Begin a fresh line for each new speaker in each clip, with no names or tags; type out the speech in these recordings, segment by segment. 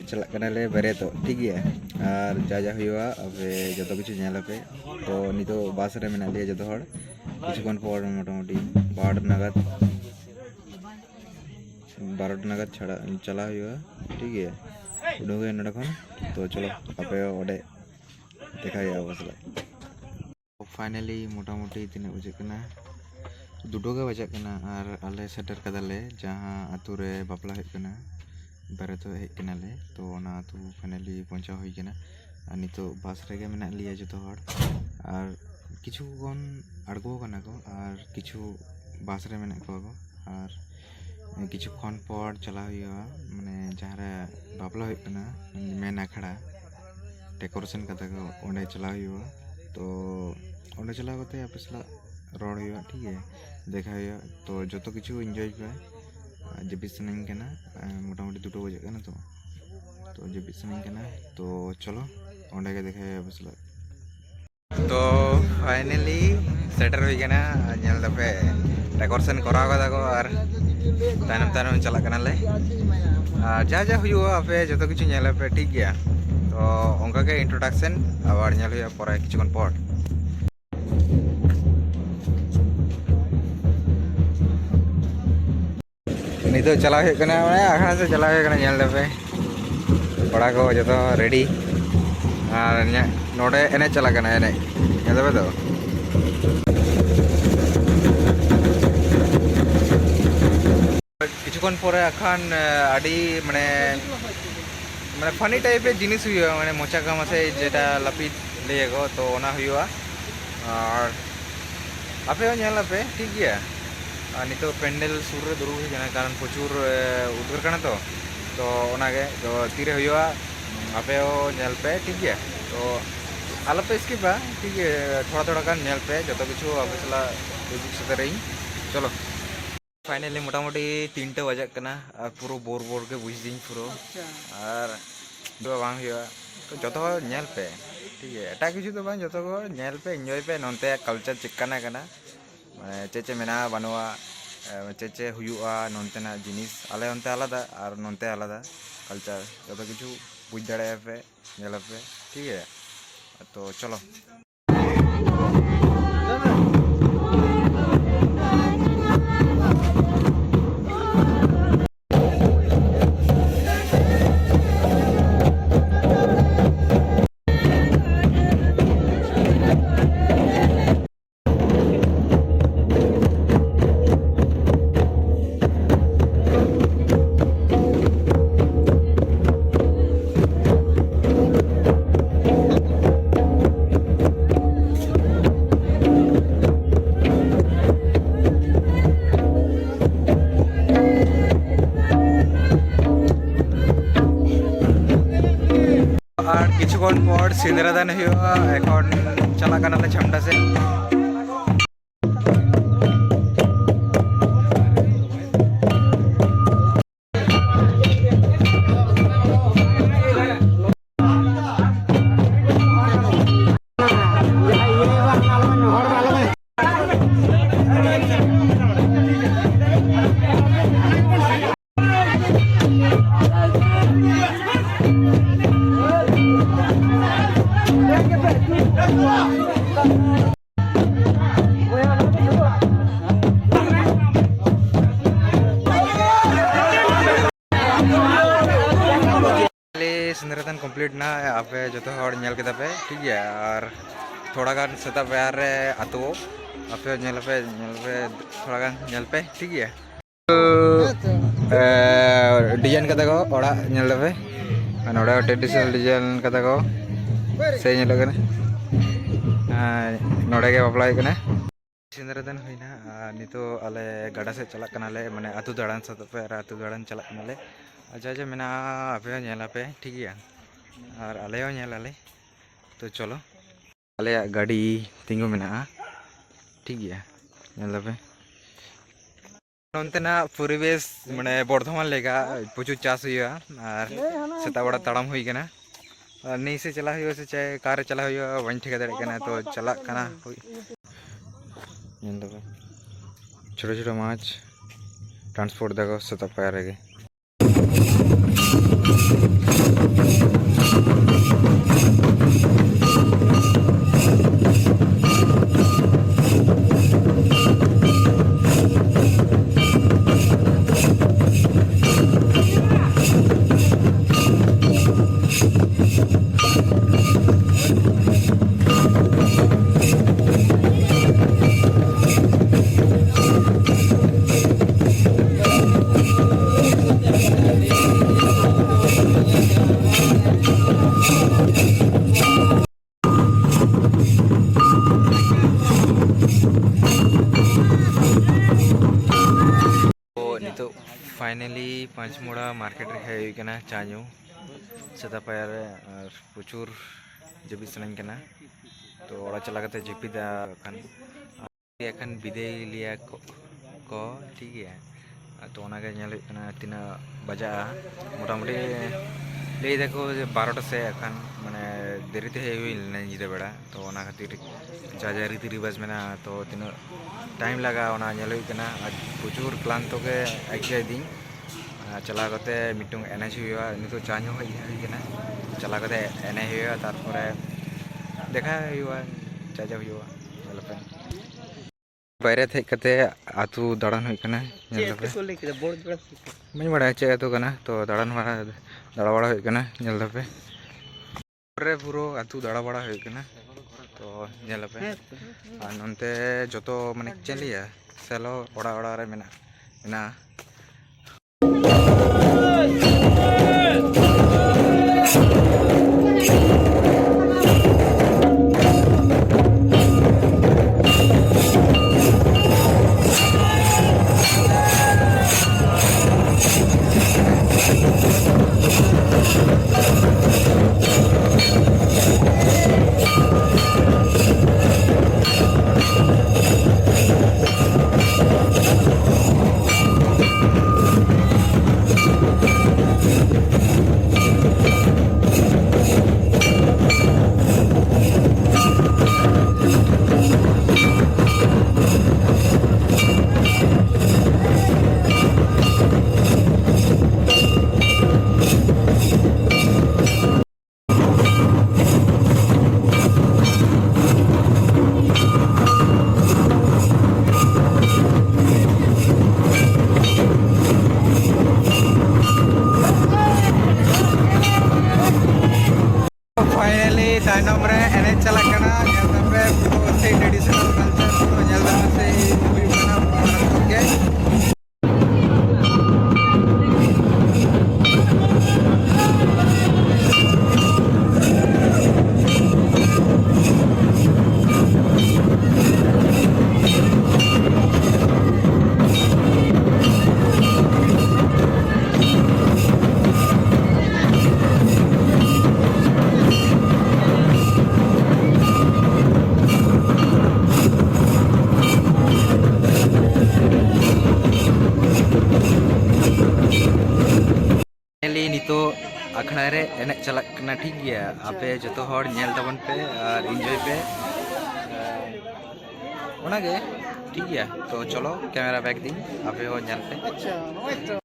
चला कनाले बेरे तो ठीक है और जा हुआ अबे जो किछु पे तो नितो बस रे मेना लिया जो हड़ किछुकन पर मोटामुटी 12 नागाद छाड़ा चला हुआ ठीक है उडोगे नडे खन तो चलो अपे ओडे देखा गया बसला फाइनली मोटामुटी तीन बजे कना दुटो के बजे कना और आले सेटर कदाले जहाँ आतु रे बापला हे कना बारे तो हे कना ले तो ना आतु फाइनली पहुंचा हुई कना और नितो बस रे मेना लिया जो हड़ और किछु कौन अड़गो कना को और किछु बस रे मेना को और किछु खन पर चला हुआ माने जहाँ बापला हुई कना मेन आखड़ा डेकोरेशन कता को ओंडे चला हुआ तो ओंडे चला करते आपे सला रोड हुआ ठीक है देखा हुआ तो जो तो किछु एंजॉय पे जब सनाइन कना मोटामुटी 2 बजे कना तो जब सनाइन कना तो चलो ओंडे के देखा हुआ बसला तो फाइनली सेटर हुई कना नेल दपे डेकोरेशन कराव कदा को और तायनम तायनम चला कना ले जा हुआ आपे जो तो किछु नेल पे ठीक गया तो उनका के इंट्रोडक्शन आबार नेल हुआ पर किछुकन पर नितो चला हुआ कना माने आखना से चला हुआ कना नेल दपे पड़ा को जो तो रेडी और नोडे एने चला कना एने नेल दपे तो किछुकन परे अखान आडी माने माने फनी टाइप जिनिस हुआ माने मोचा का मासे जेटा लपित लेगो तो ओना हुआ और आपे नेल पे ठीक गया और नितो पेंडल सुर रे दुरु हुई जाना कारण प्रचुर उद्गार कना तो ओना के तो तीरे हुआ आपे नेल पे ठीक गया तो आलो पे स्किप ठीक है थोड़ा थोड़ा का नेल पे जो तो किछु आपे सला उदुग सते रही चलो फाइनली मोटामुटी 3 बजे कना और पूरा बोर बोर के बुझ दी पूरा और दो बांग हुआ तो जो तो नेल पे ठीक है एटा किछु तो बांग जो तो नेल पे एंजॉय पे नोनते कल्चर चिकना कना माने चेचे मेना बनवा चेचे हुआ नोनते ना जिनिस आले ओनते आलादा और नोनते आलादा कल्चर जो तो किछु बुझ दाड़े पे नेल पे ठीक है तो चलो किछुकन पर सिंदरादान हुआ एखन चला कनाले छमटा से सिंदरादान कंप्लीट ना आपे जो तो हड़ नेल केदा पे ठीक है और थोड़ा गान सेता प्यार रे आतो आपे नेल पे थोड़ा गान नेल पे ठीक है डिजाइन कदा को ओड़ा नेल पे नोड़ा ट्रेडिशनल डिजाइन कदा को से नेल कने नोड़ा के बापला कने सिंदरादान होइना नितो आले गाडा से चला कनाले माने आतु दाड़ान साथ पे आतु दाड़ान चला कनाले अच्छा मेना आपे नेला पे ठीक है और आले नेलाले तो चलो आले गाड़ी तिंगु मेना ठीक है नेला पे नोंतेना परिवेश माने बर्धमान लेगा प्रचुर चाष हुआ और सेता बड़ा ताड़ाम हुई कना नहीं से चला हुआ से चाहे कार चला हुआ बन ठेका दाड़े कना तो चला कना छोटा छोटा माछ ट्रांसपोर्ट देखो सेता पाया रे फाइनली पांचमोड़ा मार्केट रे हेय कना चाñu सेता पायर और प्रचुर जबी सनाኝ कना तो ओड़ा चला कते जिपिदा एखन विदाय लिया को ठीक है तो ओनागे नेल हुई कना तिना बजा मोटामुटी लई देखो 12टा से एखन माने देरीते हेय हुई निदा बेड़ा तो ओना खातिर जा जा रीति रिवाज मेना तो तिना टाइम लगा ओना नेल हुई कना प्रचुर क्लांत के आइके दिन चला कते मिटुंग एनएच हुआ नितो चाñu हुई कना चला कते एने हुआ तारपरे देखा हुआ चाचा हुआ नेलपे बाहर थे कते आतु दाड़ान हुई कना नेलपे मैं बड़ा चे तो कना तो दाड़ान वाला दाड़ा बड़ा हुई कना नेलपे रे पुरो आतु दाड़ा बड़ा हुई कना तो नेलपे आ ननते जतो माने चलिया सेलो ओड़ा ओड़ा रे मेना मेना फाइनली ताइनम रे एने चला कना नेलदपे पुरो से ट्रेडिशनल कल्चर पुरो नेलदपे से हुई कना पुरो के नितो अखड़ा रे एने चला कना ठीक गया आपे जतो हर नेल तबन पे और एंजॉय पे ओनागे ठीक गया तो चलो कैमरा बैक दिन आपे हो नेल पे अच्छा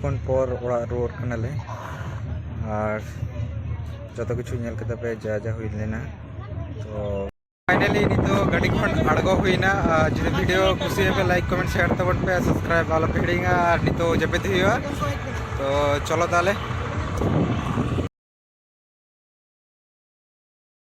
किछुक्षण पर ओड़ा रुआर कनाले और जो किछु नेल कते पे जा जा हुई लेना तो फाइनली नितो गाड़ी खन आड़गो हुईना जो वीडियो खुशी पे लाइक कमेंट शेयर तबन पे सब्सक्राइब आलो पे हिड़िंगा और नितो जबे हुआ तो चलो ताले